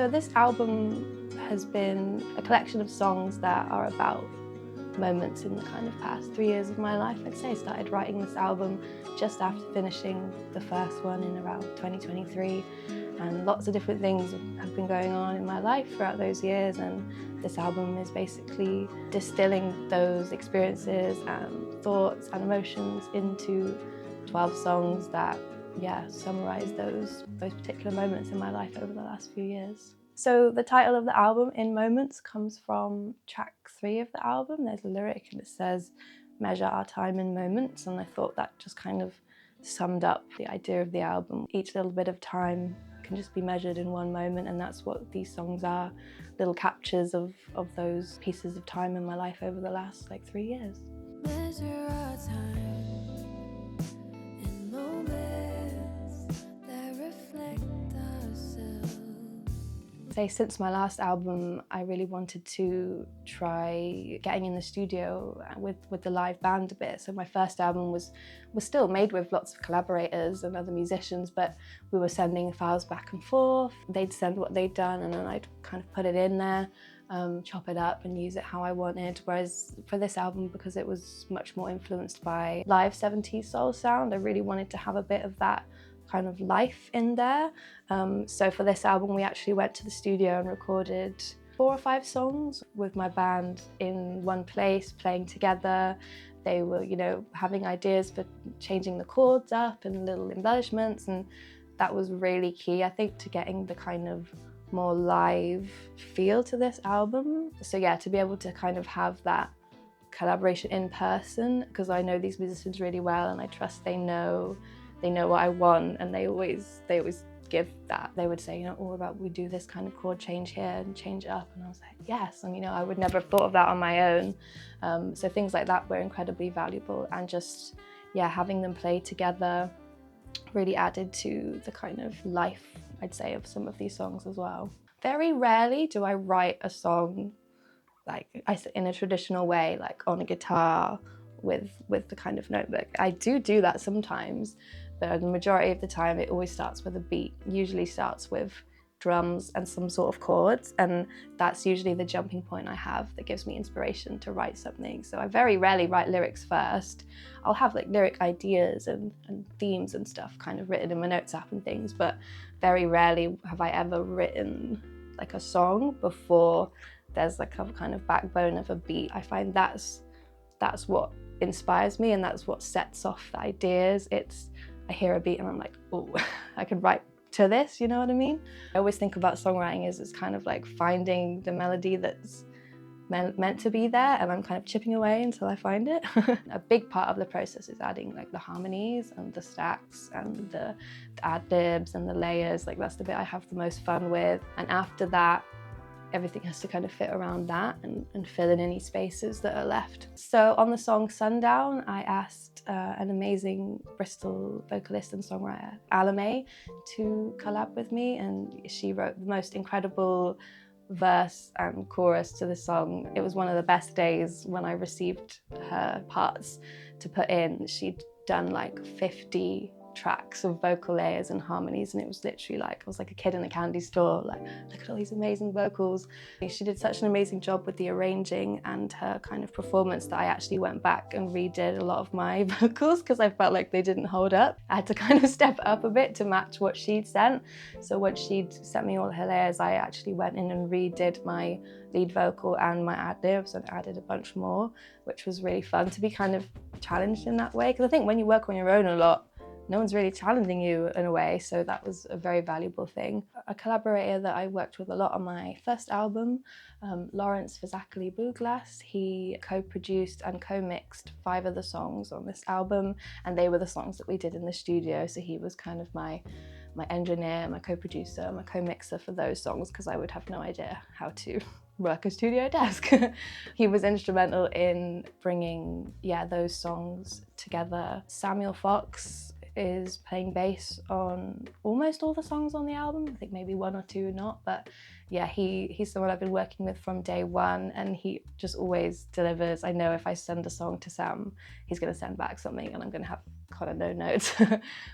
So this album has been a collection of songs that are about moments in the kind of past 3 years of my life. I'd say I started writing this album just after finishing the first one in around 2023, and lots of different things have been going on in my life throughout those years, and this album is basically distilling those experiences and thoughts and emotions into 12 songs that summarise those particular moments in my life over the last few years. So the title of the album, In Moments, comes from track 3 of the album. There's a lyric and it says, "Measure our time in moments," and I thought that just kind of summed up the idea of the album. Each little bit of time can just be measured in one moment, and that's what these songs are, little captures of those pieces of time in my life over the last 3 years. Measure our time in moments that reflect ourselves. Say since my last album, I really wanted to try getting in the studio with the live band a bit. So my first album was still made with lots of collaborators and other musicians, but we were sending files back and forth. They'd send what they'd done and then I'd kind of put it in there, chop it up and use it how I wanted. Whereas for this album, because it was much more influenced by live 70s soul sound, I really wanted to have a bit of that kind of life in there. So for this album, we actually went to the studio and recorded 4 or 5 songs with my band in one place, playing together. They were, having ideas for changing the chords up and little embellishments, and that was really key, I think, to getting the kind of more live feel to this album. So yeah, to be able to kind of have that collaboration in person, because I know these musicians really well and I trust they know what I want, and they always give that. They would say, all about we do this kind of chord change here and change it up, and I was like, yes, and I would never have thought of that on my own. So things like that were incredibly valuable, and just having them play together really added to the kind of life, I'd say, of some of these songs as well. Very rarely do I write a song in a traditional way, like on a guitar with the kind of notebook. I do that sometimes, but the majority of the time it always starts with a beat, usually starts with drums and some sort of chords, and that's usually the jumping point I have that gives me inspiration to write something. So I very rarely write lyrics first. I'll have lyric ideas and themes and stuff kind of written in my notes app and things, but very rarely have I ever written a song before there's a kind of backbone of a beat. I find that's what inspires me, and that's what sets off the ideas. I hear a beat and I'm like, oh, I could write to this, you know what I mean? I always think about songwriting as it's kind of like finding the melody that's meant to be there, and I'm kind of chipping away until I find it. A big part of the process is adding the harmonies and the stacks and the ad-libs and the layers. That's the bit I have the most fun with. And after that, everything has to kind of fit around that and fill in any spaces that are left. So on the song Sundown, I asked an amazing Bristol vocalist and songwriter, Alame, to collab with me, and she wrote the most incredible verse and chorus to the song. It was one of the best days when I received her parts to put in. She'd done 50 tracks of vocal layers and harmonies, and it was literally I was like a kid in a candy store, look at all these amazing vocals. She did such an amazing job with the arranging and her kind of performance that I actually went back and redid a lot of my vocals because I felt like they didn't hold up. I had to kind of step it up a bit to match what she'd sent. So once she'd sent me all her layers, I actually went in and redid my lead vocal and my ad-libs and added a bunch more, which was really fun to be kind of challenged in that way, because I think when you work on your own a lot, no one's really challenging you in a way, so that was a very valuable thing. A collaborator that I worked with a lot on my first album, Lawrence Fazakali Buglas, he co-produced and co-mixed 5 of the songs on this album, and they were the songs that we did in the studio, so he was kind of my engineer, my co-producer, my co-mixer for those songs, because I would have no idea how to work a studio desk. He was instrumental in bringing those songs together. Samuel Fox is playing bass on almost all the songs on the album. I think maybe 1 or 2 not, but he's someone I've been working with from day one, and he just always delivers. I know if I send a song to Sam, he's going to send back something and I'm going to have kind of no notes,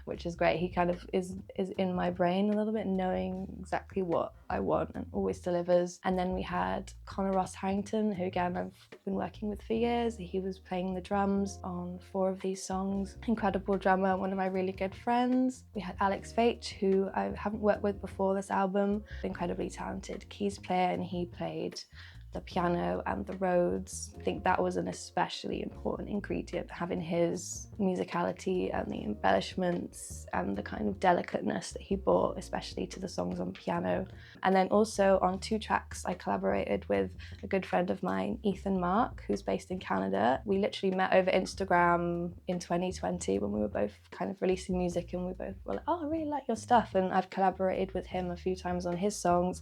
which is great. He kind of is in my brain a little bit, knowing exactly what I want and always delivers. And then we had Connor Ross Harrington, who again I've been working with for years. He was playing the drums on 4 of these songs. Incredible drummer, one of my really good friends. We had Alex Veitch, who I haven't worked with before this album. Incredibly talented keys player, and he played the piano and the Rhodes. I think that was an especially important ingredient, having his musicality and the embellishments and the kind of delicateness that he brought, especially to the songs on piano. And then also on 2 tracks, I collaborated with a good friend of mine, Ethan Mark, who's based in Canada. We literally met over Instagram in 2020 when we were both kind of releasing music, and we both were like, oh, I really like your stuff. And I've collaborated with him a few times on his songs,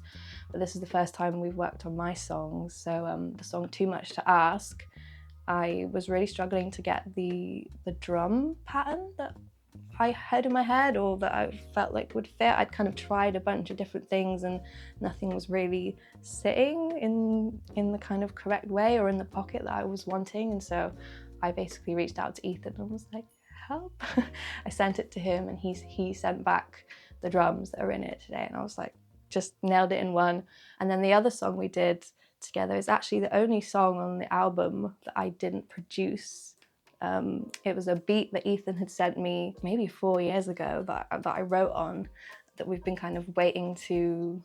but this is the first time we've worked on my songs. So the song Too Much to Ask, I was really struggling to get the drum pattern that I had in my head, or that I felt like would fit. I'd kind of tried a bunch of different things and nothing was really sitting in the kind of correct way or in the pocket that I was wanting. And so I basically reached out to Ethan and was like, help. I sent it to him, and he sent back the drums that are in it today, and I was like, just nailed it in one. And then the other song we did together is actually the only song on the album that I didn't produce. It was a beat that Ethan had sent me maybe 4 years ago that I wrote on, that we've been kind of waiting to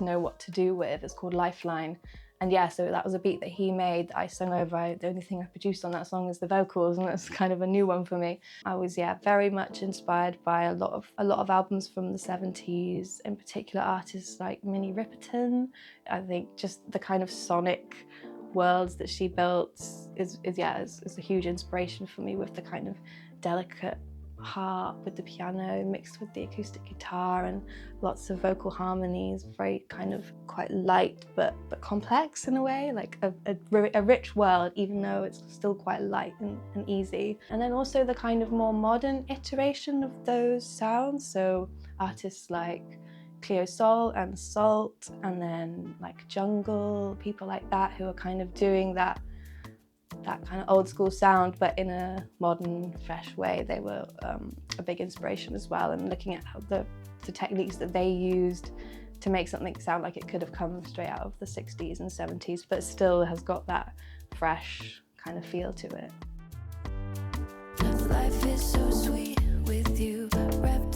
know what to do with. It's called Lifeline. And yeah, so that was a beat that he made that I sung over. The only thing I produced on that song is the vocals, and that's kind of a new one for me. I was, very much inspired by a lot of albums from the 70s, in particular artists like Minnie Riperton. I think just the kind of sonic worlds that she built is a huge inspiration for me, with the kind of delicate harp with the piano mixed with the acoustic guitar and lots of vocal harmonies, very kind of quite light but complex in a way, like a rich world, even though it's still quite light and easy. And then also the kind of more modern iteration of those sounds, so artists like Cleo Sol and Salt, and then like Jungle, people like that who are kind of doing that kind of old school sound but in a modern, fresh way. They were a big inspiration as well, and looking at how the techniques that they used to make something sound like it could have come straight out of the 60s and 70s but still has got that fresh kind of feel to it. Life is so sweet with you, wrapped